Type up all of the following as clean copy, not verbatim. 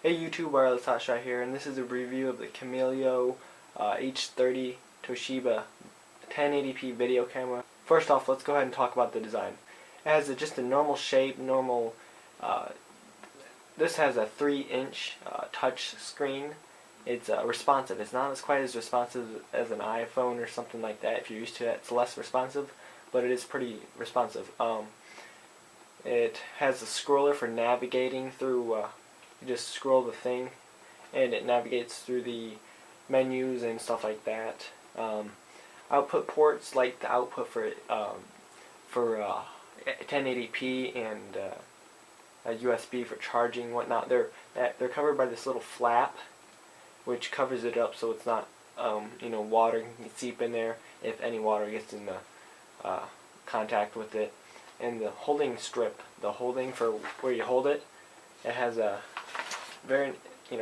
Hey YouTube, Wireless Hotshot here, and this is a review of the Camilio H30 Toshiba 1080p video camera. First off, let's go ahead and talk about the design. It has just a normal shape, this has a 3-inch touch screen. It's responsive. It's not quite as responsive as an iPhone or something like that. If you're used to that, it's less responsive, but it is pretty responsive. It has a scroller for navigating through. You just scroll the thing, and it navigates through the menus and stuff like that. Output ports, like the output for 1080p and a USB for charging and whatnot. They're covered by this little flap, which covers it up so it's not water can seep in there if any water gets in the contact with it. And the holding strip, the holding for where you hold it, it has a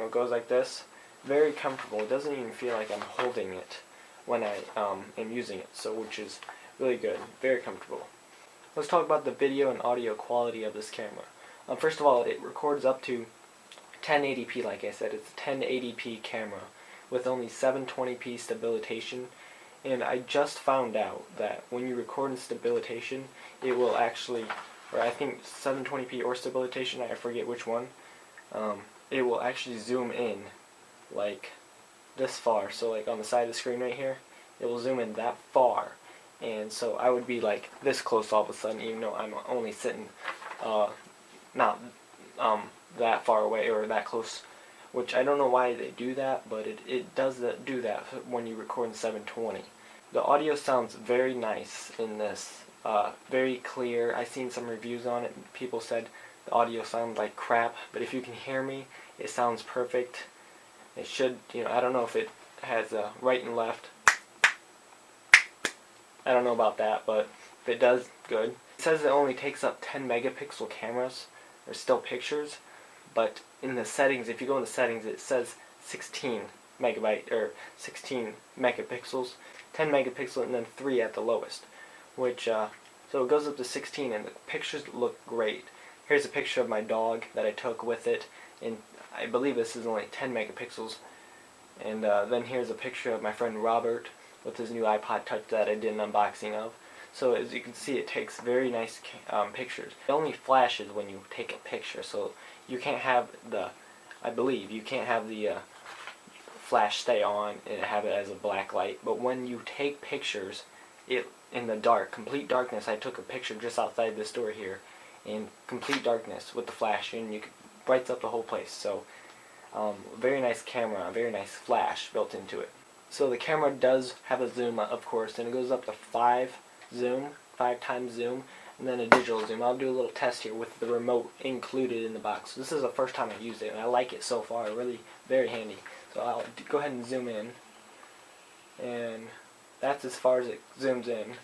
goes like this. Very comfortable. It doesn't even feel like I'm holding it when I am using it, so which is really good. Very comfortable. Let's talk about the video and audio quality of this camera. First of all, it records up to 1080p. Like I said, it's a 1080p camera with only 720p stabilization. And I just found out that when you record in stabilization, it will actually, or I think 720p or stabilization, I forget which one, it will actually zoom in like this far. So like on the side of the screen right here, it will zoom in that far. And so I would be like this close all of a sudden, even though I'm only sitting not that far away or that close, which I don't know why they do that, but it does do that when you record in 720. The audio sounds very nice in this, very clear. I've seen some reviews on it, and people said the audio sounds like crap, but if you can hear me, it sounds perfect. It should, I don't know if it has right and left. I don't know about that, but if it does, good. It says it only takes up 10 megapixel cameras, or still pictures, but in the settings, if you go in the settings, it says 16 megapixels, 10 megapixel, and then 3 at the lowest, which so it goes up to 16, and the pictures look great. Here's a picture of my dog that I took with it, and I believe this is only 10 megapixels. And then here's a picture of my friend Robert with his new iPod Touch that I did an unboxing of. So as you can see, it takes very nice pictures. It only flashes when you take a picture, so you can't have I believe you can't have the flash stay on and have it as a black light. But when you take pictures, in the dark, complete darkness, I took a picture just outside this door here, in complete darkness with the flash, and you brights up the whole place. So very nice camera, a very nice flash built into it. So the camera does have a zoom, of course, and it goes up to 5 times zoom, and then a digital zoom. I'll do a little test here with the remote included in the box. This is the first time I've used it, and I like it so far. Really very handy. So I'll go ahead and zoom in, and that's as far as it zooms in.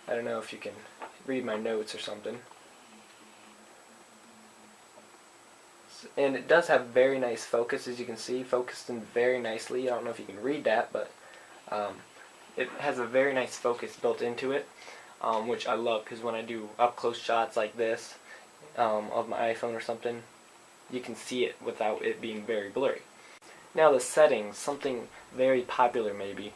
I don't know if you can read my notes or something. And it does have very nice focus, as you can see, focused in very nicely. I don't know if you can read that, but it has a very nice focus built into it, which I love, because when I do up-close shots like this of my iPhone or something, you can see it without it being very blurry. Now the settings, something very popular maybe,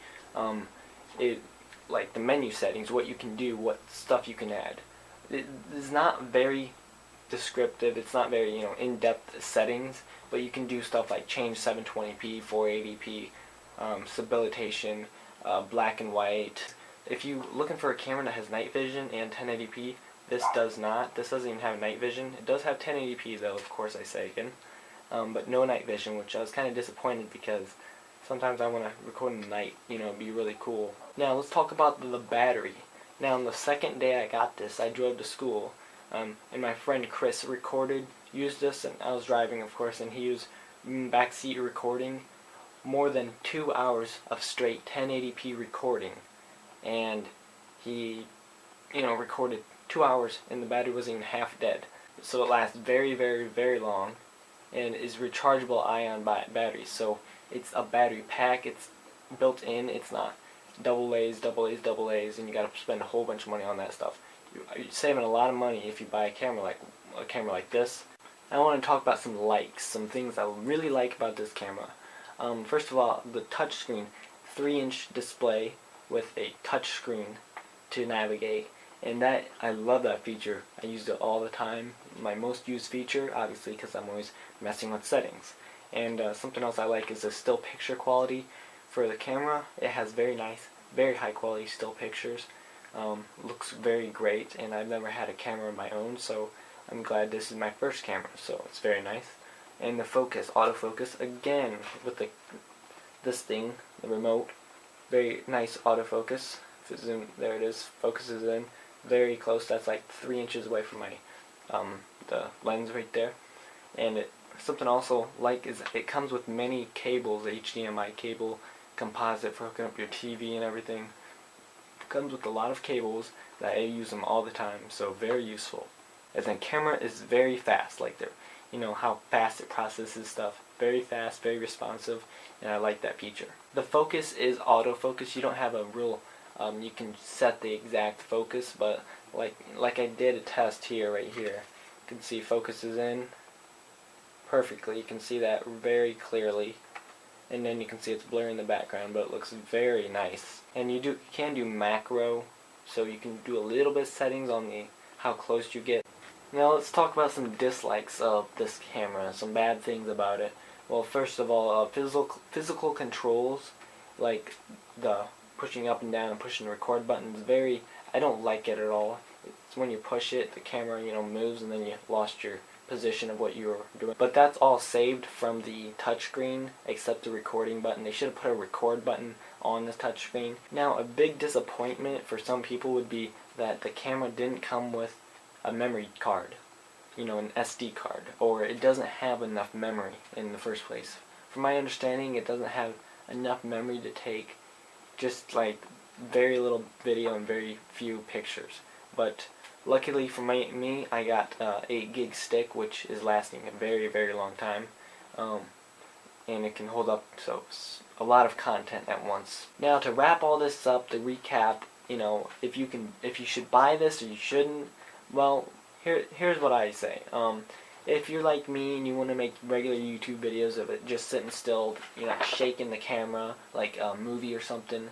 like the menu settings, what you can do, what stuff you can add. It is not very descriptive, it's not very in-depth settings, but you can do stuff like change 720p, 480p, stabilization, black and white. If you're looking for a camera that has night vision and 1080p, this does not. This doesn't even have night vision. It does have 1080p though, of course I say again, but no night vision, which I was kind of disappointed because sometimes I want to record in the night, it'd be really cool. Now let's talk about the battery. Now on the second day I got this, I drove to school, and my friend Chris used this, and I was driving of course, and he was backseat recording more than 2 hours of straight 1080p recording, and he recorded 2 hours and the battery wasn't even half dead. So it lasts very, very, very long, and is rechargeable ion battery. So it's a battery pack, it's built in, it's not double A's, and you gotta spend a whole bunch of money on that stuff. you're saving a lot of money if you buy a camera like this. I want to talk about some likes, some things I really like about this camera. First of all, the touchscreen, 3-inch display with a touchscreen to navigate, and that I love that feature. I use it all the time. My most used feature, obviously, because I'm always messing with settings. And something else I like is the still picture quality for the camera. It has very nice, very high quality still pictures. Looks very great, and I've never had a camera of my own, so I'm glad this is my first camera, so it's very nice. And the focus, autofocus, again with this thing, the remote, very nice autofocus. If it zoom, there it is, focuses in very close. That's like 3 inches away from my the lens right there. And something also like is it comes with many cables, HDMI cable, composite for hooking up your TV and everything. It comes with a lot of cables that I use them all the time, so very useful. And the camera is very fast, like you know how fast it processes stuff. Very fast, very responsive, and I like that feature. The focus is autofocus. You don't have a real, you can set the exact focus, but like I did a test here, right here. You can see focus is in perfectly. You can see that very clearly, and then you can see it's blurring in the background, but it looks very nice. And you can do macro, so you can do a little bit of settings on how close you get. Now let's talk about some dislikes of this camera, some bad things about it. Well, first of all, physical controls, like the pushing up and down and pushing the record button, is I don't like it at all. It's when you push it, the camera, you know, moves, and then you lost your position of what you were doing. But that's all saved from the touchscreen, except the recording button. They should have put a record button on the touchscreen. Now, a big disappointment for some people would be that the camera didn't come with a memory card, you know, an SD card, or it doesn't have enough memory in the first place. From my understanding, it doesn't have enough memory to take just like very little video and very few pictures. But luckily for me, I got 8 gig stick, which is lasting a very, very long time, and it can hold up so a lot of content at once. Now, to wrap all this up, to recap, you know, if you should buy this or you shouldn't. Well, here's what I say. If you're like me and you want to make regular YouTube videos of it just sitting still, you're not shaking the camera like a movie or something.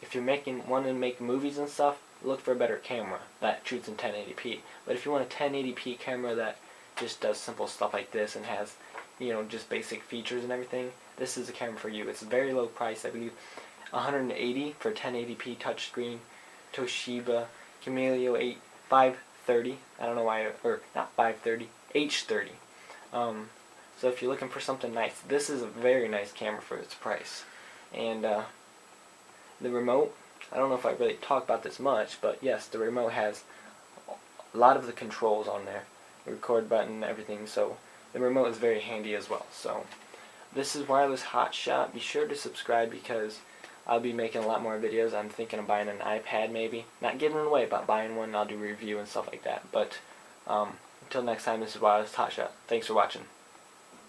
If you're want to make movies and stuff, look for a better camera that shoots in 1080p. But if you want a 1080p camera that just does simple stuff like this and has, you know, just basic features and everything, this is a camera for you. It's a very low price, I believe, $180 for 1080p touchscreen Toshiba Cameo 530. I don't know why, or not 530, H30. So if you're looking for something nice, this is a very nice camera for its price. And the remote, I don't know if I really talk about this much, but yes, the remote has a lot of the controls on there, the record button, everything. So the remote is very handy as well. So this is Wireless Hotshot. Be sure to subscribe because I'll be making a lot more videos. I'm thinking of buying an iPad maybe. Not giving it away, but buying one. I'll do a review and stuff like that. But until next time, this is Wireless Hotshot. Thanks for watching.